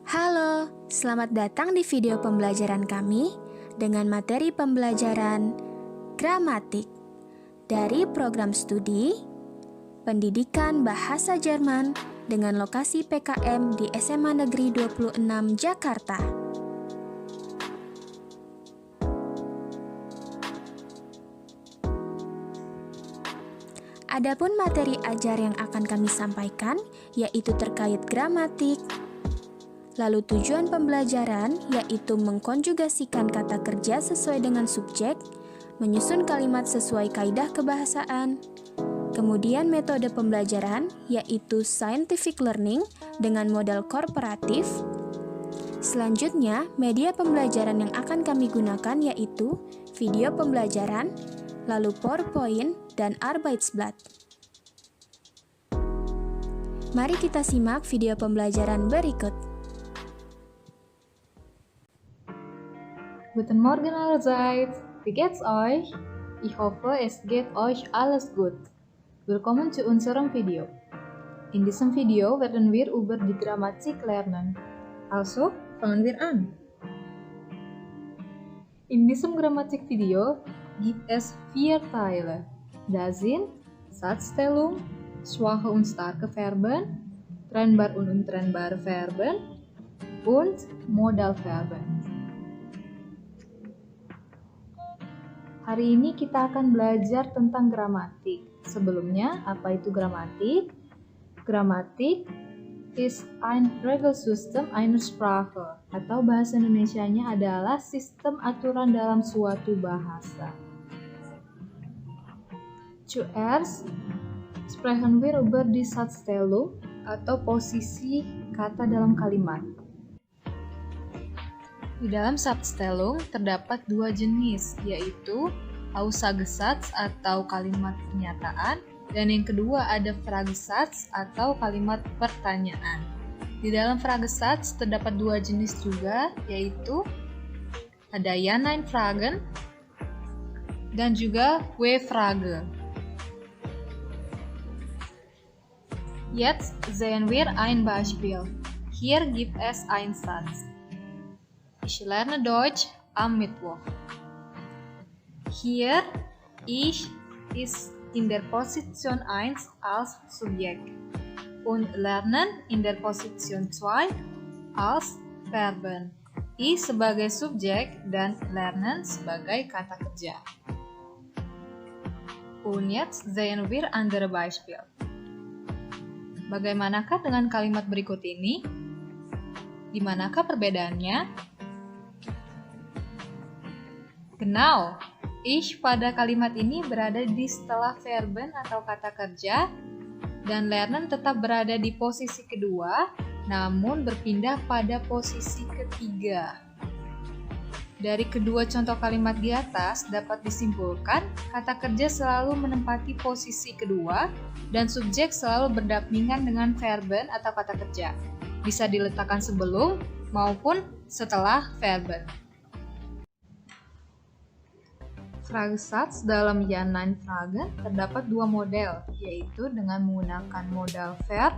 Halo, selamat datang di video pembelajaran kami dengan materi pembelajaran gramatik dari program studi Pendidikan Bahasa Jerman dengan lokasi PKM di SMA Negeri 26 Jakarta. Adapun materi ajar yang akan kami sampaikan yaitu terkait gramatik. Lalu tujuan pembelajaran yaitu mengkonjugasikan kata kerja sesuai dengan subjek, menyusun kalimat sesuai kaidah kebahasaan. Kemudian metode pembelajaran yaitu scientific learning dengan model korporatif. Selanjutnya, media pembelajaran yang akan kami gunakan yaitu video pembelajaran, lalu PowerPoint dan Arbeitsblatt. Mari kita simak video pembelajaran berikut. Guten Morgen allerseits, wie geht's euch? Ich hoffe, es geht euch alles gut. Willkommen zu unserem Video. In diesem Video werden wir über die Grammatik lernen. Also, fangen wir an. In diesem Grammatik-Video gibt es 4 Teile. Das sind Satzstellung, schwache und starke Verben, trennbar und untrennbare Verben, und Modalverben. Hari ini kita akan belajar tentang gramatik. Sebelumnya, apa itu gramatik? Gramatik ist ein Regelsystem einer Sprache, atau bahasa Indonesianya adalah sistem aturan dalam suatu bahasa. Zuerst sprechen wir über die Satzstellung, atau posisi kata dalam kalimat. Di dalam Satzstellung terdapat 2 jenis, yaitu Aussagesatz atau kalimat pernyataan, dan yang kedua ada Fragesatz atau kalimat pertanyaan. Di dalam Fragesatz terdapat 2 jenis juga, yaitu ada Ja-Nein-Fragen dan juga W-Frage. Jetzt sehen wir ein Beispiel. Hier gibt es einen Satz. Ich lerne Deutsch am Mittwoch. Hier ich ist in der Position 1 als Subjekt und lernen in der Position 2 als Verben. Ich sebagai subjek dan lernen sebagai kata kerja. Und jetzt sehen wir andere Beispiel. Bagaimanakah dengan kalimat berikut ini? Di manakah perbedaannya? Genau, ich pada kalimat ini berada di setelah verben atau kata kerja, dan lernen tetap berada di posisi kedua, namun berpindah pada posisi ketiga. Dari kedua contoh kalimat di atas dapat disimpulkan, kata kerja selalu menempati posisi kedua, dan subjek selalu berdampingan dengan verben atau kata kerja. Bisa diletakkan sebelum maupun setelah verben. Fragesatz dalam Ja-Nein-Fragen terdapat 2 model, yaitu dengan menggunakan modal verb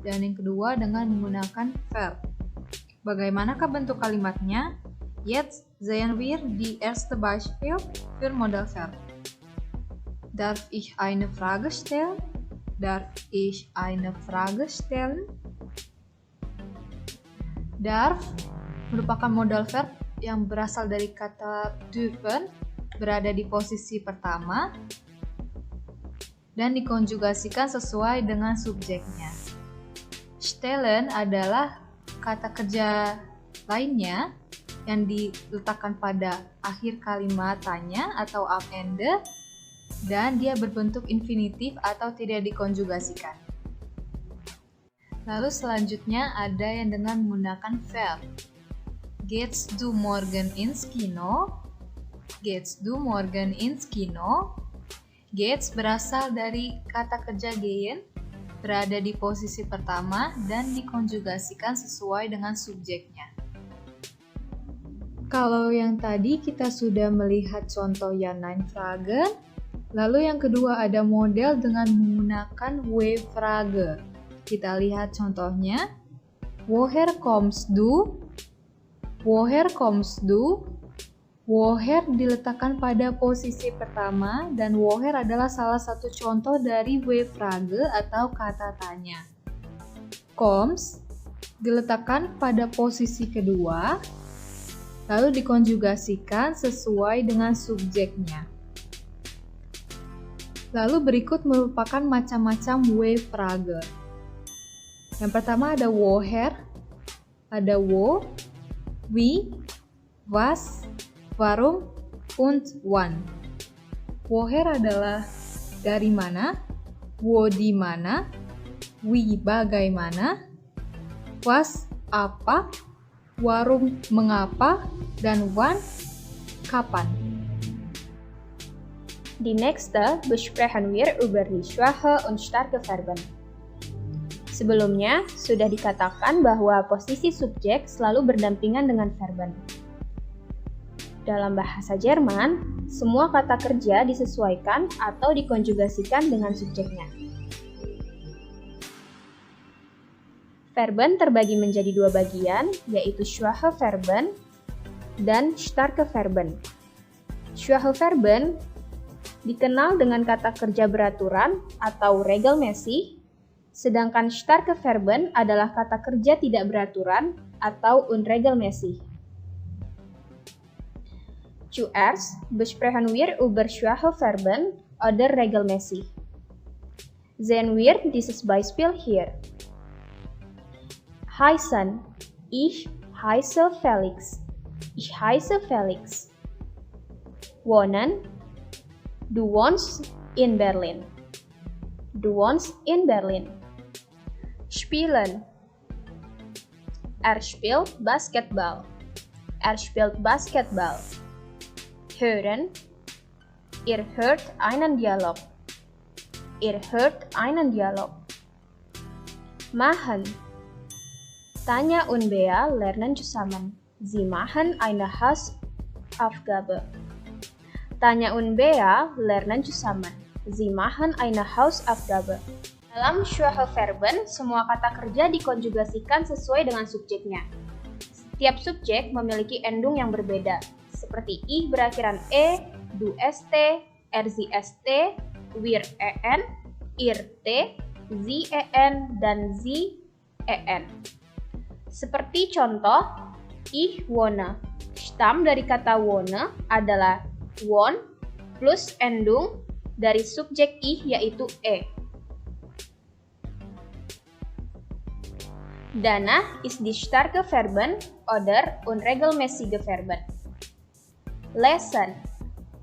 dan yang kedua dengan menggunakan verb. Bagaimanakah bentuk kalimatnya? Jetzt sehen wir die erste Beispiel für Modal Verb. Darf ich eine Frage stellen? Darf ich eine Frage stellen? Darf merupakan modal verb yang berasal dari kata dürfen, berada di posisi pertama dan dikonjugasikan sesuai dengan subjeknya. Stellen adalah kata kerja lainnya yang diletakkan pada akhir kalimat tanya atau am-ende dan dia berbentuk infinitif atau tidak dikonjugasikan. Lalu selanjutnya ada yang dengan menggunakan verb. Gehst du morgen ins Kino? Gehst du morgen ins Kino? Gehst berasal dari kata kerja gehen, berada di posisi pertama dan dikonjugasikan sesuai dengan subjeknya. Kalau yang tadi kita sudah melihat contoh Ja-Nein-Fragen, lalu yang kedua ada model dengan menggunakan W-Frage. Kita lihat contohnya. Woher kommst du? Woher kommst du? Woher diletakkan pada posisi pertama dan woher adalah salah satu contoh dari W-Frage atau kata tanya. Kommst diletakkan pada posisi kedua, lalu dikonjugasikan sesuai dengan subjeknya. Lalu berikut merupakan macam-macam W-Frage. Yang pertama ada woher, ada wo, wie, was, warum, und wann. Woher adalah dari mana, wo di mana, wie bagaimana, was apa, warum mengapa, dan wann kapan. Die nächste besprechen wir über die schwache und starke Verben. Sebelumnya, sudah dikatakan bahwa posisi subjek selalu berdampingan dengan verben. Dalam bahasa Jerman, semua kata kerja disesuaikan atau dikonjugasikan dengan subjeknya. Verben terbagi menjadi dua bagian, yaitu schwache Verben dan starke Verben. Schwache Verben dikenal dengan kata kerja beraturan atau regelmäßig, sedangkan starke Verben adalah kata kerja tidak beraturan atau unregelmäßig. Zuerst besprechen wir über schwache Verben oder regelmäßig. Sehen wir dieses Beispiel hier. Heißen. Ich heiße Felix. Ich heiße Felix. Wohnen. Du wohnst in Berlin. Du wohnst in Berlin. Spielen. Er spielt Basketball. Er spielt Basketball. Hören. Ihr hört einen Dialog. Ihr hört einen Dialog. Machen. Tanja und Bea lernen zusammen. Sie machen eine Hausaufgabe. Tanja und Bea lernen zusammen. Sie machen eine Hausaufgabe. Dalam schwache Verben, semua kata kerja dikonjugasikan sesuai dengan subjeknya. Setiap subjek memiliki endung yang berbeda, seperti ich berakhiran e, du st, er sie st, wir en, ihr t, sie en, dan sie en. Seperti contoh, ich wohne. Stam dari kata wohne adalah won plus endung dari subjek ich yaitu e. Danach ist die starke Verben oder unregelmäßige Verben. Lesen.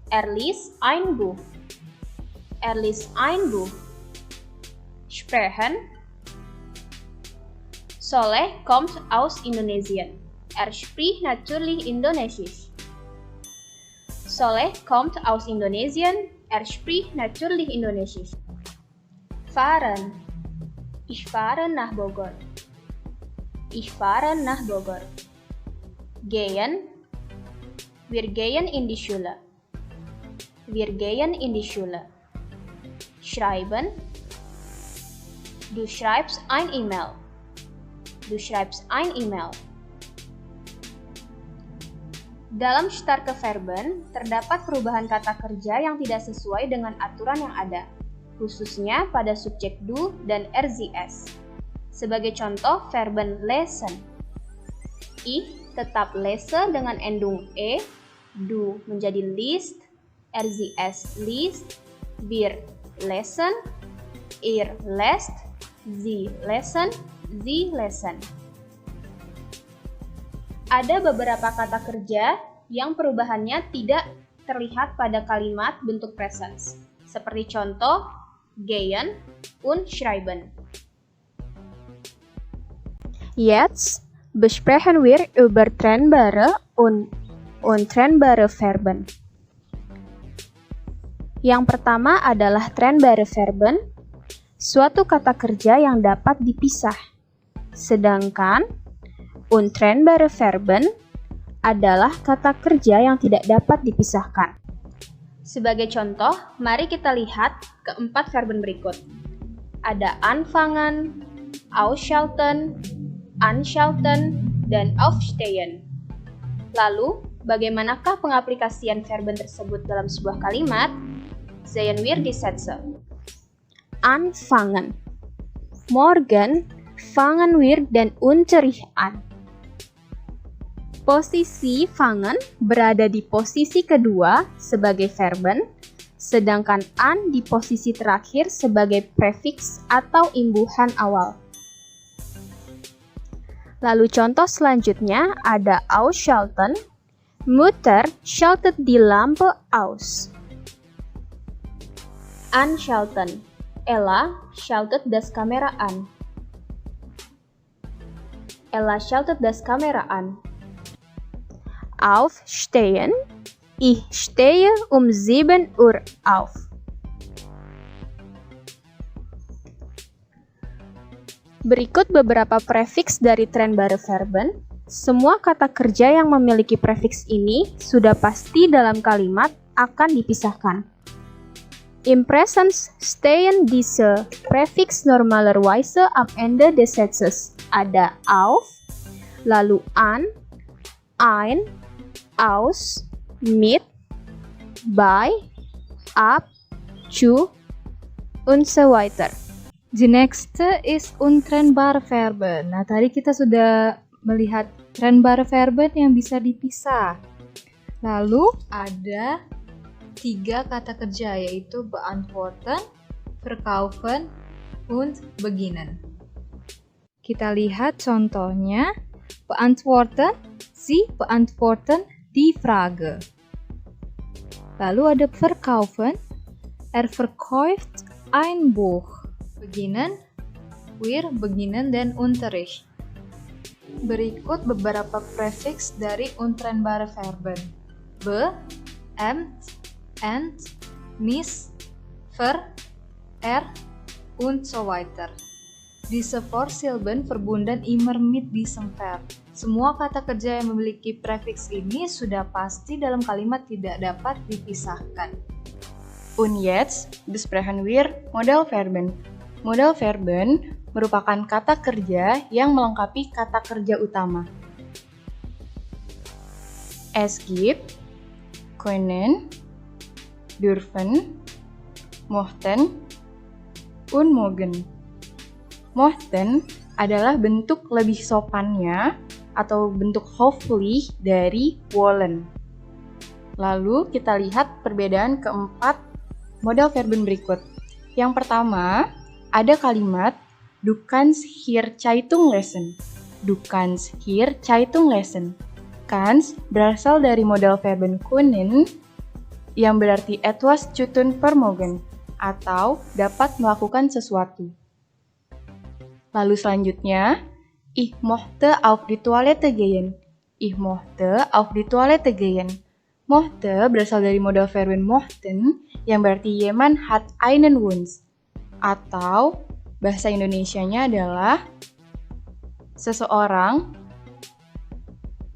Er liest ein Buch. Er liest ein Buch. Sprechen. Soleh kommt aus Indonesien. Er spricht natürlich Indonesisch. Soleh kommt aus Indonesien. Er spricht natürlich Indonesisch. Fahren. Ich fahre nach Bogor. Ich fahre nach Bogor. Gehen. Wir gehen in die Schule. Wir gehen in die Schule. Schreiben. Du schreibst ein E-Mail. Du schreibst ein E-Mail. Dalam starke Verben, terdapat perubahan kata kerja yang tidak sesuai dengan aturan yang ada, khususnya pada subjek du dan RZS. Sebagai contoh, verben lesen. Ich tetap lese dengan endung e, du menjadi liest, RZS liest, wir lesen, ihr lest, sie lesen, sie lesen. Ada beberapa kata kerja yang perubahannya tidak terlihat pada kalimat bentuk presens, seperti contoh gehen und schreiben. Jetzt besprechen wir über trennbare und untrennbare Verben. Yang pertama adalah trennbare Verben, suatu kata kerja yang dapat dipisah. Sedangkan untrennbare Verben adalah kata kerja yang tidak dapat dipisahkan. Sebagai contoh, mari kita lihat keempat verben berikut. Ada anfangen, ausschalten, anschalten, dan aufstehen. Lalu, bagaimanakah pengaplikasian verben tersebut dalam sebuah kalimat? Sehen wir die Sätze. Anfangen. Morgen fangen wir den Unterricht an. Posisi fangen berada di posisi kedua sebagai verben, sedangkan an di posisi terakhir sebagai prefiks atau imbuhan awal. Lalu contoh selanjutnya ada ausschalten. Mutter schaltet die Lampe aus. Anschalten. Ella schaltet das Kamera an. Ella schaltet das Kamera an. Aufstehen. Ich stehe um 7 Uhr auf. Berikut beberapa prefiks dari trennbare Verben. Semua kata kerja yang memiliki prefiks ini sudah pasti dalam kalimat akan dipisahkan. Im Präsens stehen diese Präfix normalerweise am Ende des Satzes. Ada auf, lalu an, ein, aus, mit, bei, ab, zu, und so weiter. The next is untrennbare Verben. Nah, tadi kita sudah melihat trennbare Verben yang bisa dipisah. Lalu ada 3 kata kerja, yaitu beantworten, verkaufen, und beginnen. Kita lihat contohnya. Beantworten, Sie beantworten die Frage. Lalu ada verkaufen, verkauft ein Buch. Beginnen, wir beginnen den Unterricht. Berikut beberapa prefiks dari untrennbare Verben. Be, emt, ent, mis, ver, und so weiter. Diese Vorsilben verbunden immer mit diesem Verb. Semua kata kerja yang memiliki prefiks ini sudah pasti dalam kalimat tidak dapat dipisahkan. Und jetzt besprechen wir Modalverben. Modalverben merupakan kata kerja yang melengkapi kata kerja utama. Es gibt, können, dürfen, möchten, und mögen. Möchten adalah bentuk lebih sopannya atau bentuk höflich dari wollen. Lalu kita lihat perbedaan keempat Modalverben berikut. Yang pertama, ada kalimat Du kannst hier Zeitung lesen. Du kannst hier Zeitung lesen. Kannst berasal dari Modalverben können yang berarti etwas zu tun vermogen atau dapat melakukan sesuatu. Lalu selanjutnya, Ich möchte auf die Toilette gehen. Ich möchte auf die Toilette gehen. Möchte berasal dari Modalverben möchten yang berarti jemand hat einen Wunsch atau bahasa Indonesianya adalah seseorang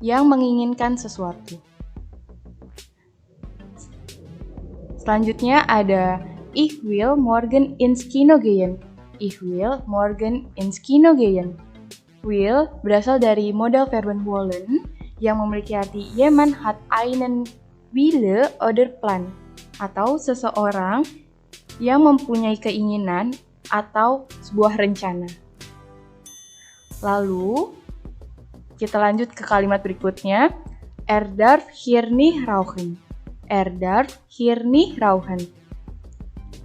yang menginginkan sesuatu. Selanjutnya ada Ich will morgen ins Kino gehen. Ich will morgen ins Kino gehen. Will berasal dari Modalverben wollen yang memiliki arti jemand hat einen Wille oder Plan atau seseorang yang mempunyai keinginan atau sebuah rencana. Lalu, kita lanjut ke kalimat berikutnya. Darf hier nicht rauchen. Darf hier nicht rauchen.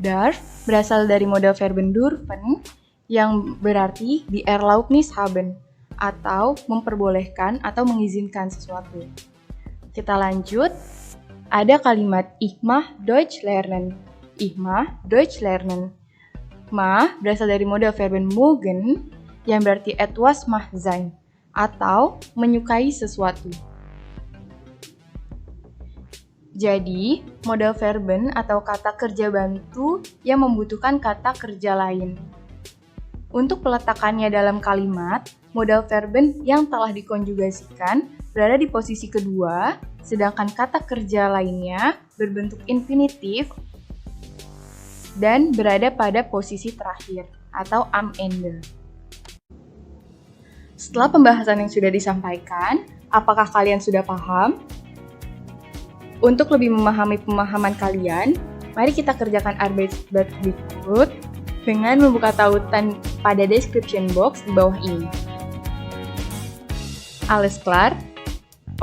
Darf berasal dari Modalverben dürfen yang berarti die Erlaubnis haben atau memperbolehkan atau mengizinkan sesuatu. Kita lanjut. Ada kalimat Ich mag Deutsch lernen. Ich mag Deutsch lernen. Ma berasal dari Modalverben mögen yang berarti etwas mag sein atau menyukai sesuatu. Jadi, Modalverben atau kata kerja bantu yang membutuhkan kata kerja lain. Untuk peletakannya dalam kalimat, Modalverben yang telah dikonjugasikan berada di posisi kedua, sedangkan kata kerja lainnya berbentuk infinitif dan berada pada posisi terakhir atau am Ende. Setelah pembahasan yang sudah disampaikan, apakah kalian sudah paham? Untuk lebih memahami pemahaman kalian, mari kita kerjakan Arbeitsblatt berikut dengan membuka tautan pada description box di bawah ini. Alles klar?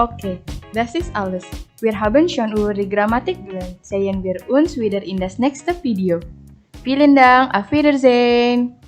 Okay, das ist alles. Wir haben schon über die Grammatik gelernt. Sehen wir uns wieder in das nächste Video. Vielen Dank, auf Wiedersehen!